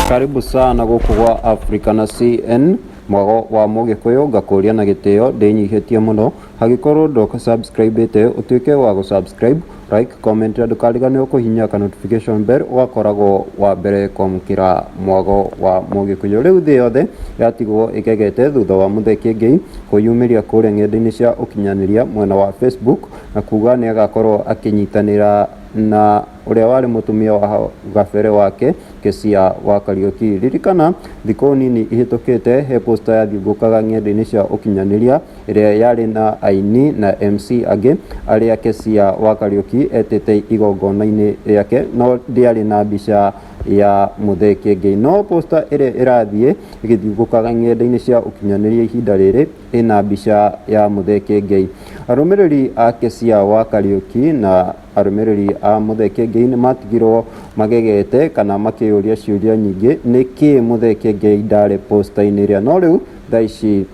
Karibu sana guku gwa Africa na CN mwago wa mugikuyu ngakuria na gitio ndinyihitie muno hagikorwo ndoka subscribe ite utuike wa go subscribe like comment and ukarigane ukuhinya ka notification bell wakoragwo wa mbere kwamukira mwago wa mugikuyu riu thi yothe yatigwo ikegete thutha wa Muthee Kiengei kuyumiria kuria ng'enda-ini cia ukinyaniria mwena wa Facebook na kuga ni agakorwo akinyitanira na uria wari mutumia wa gabere wake Keziah wa Kariuki. Ririkana thiko nini ihitukite he poster ya thiungukaga ng'enda-ini cia ukinyaniria iria yari na aini na MC age aria Keziah wa Kariuki etete igongona-ini riake no ndiari na mbica ya Muthee Kiengei, no poster iria irathie igithiungukaga ng'enda-ini cia ukinyaniria ihinda riri ina mbica ya Muthee Kiengei. Arumiriri a Keziah wa Kariuki na arumiriri a Muthee Kiengei ni matigirwo magegete kana makiyuria ciuria nyingi niki Muthee Kiengei ndari poster-ini iria, no riu thaici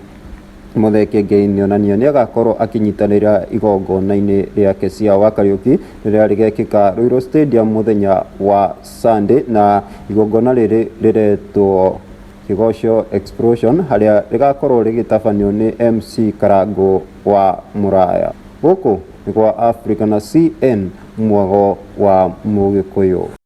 Muthee Kiengei nionania ni agakorwo akinyitanira igongona-ini ria Keziah wa Kariuki riria rigekika Ruiru Stadium muthenya wa Sunday, na igongona riri riretwo Kigoco Explosion haria rigakorwo rigitabanio ni MC Karangu wa Muraya. Guku ni kwa Africa na CN mwago wa mugikuyu.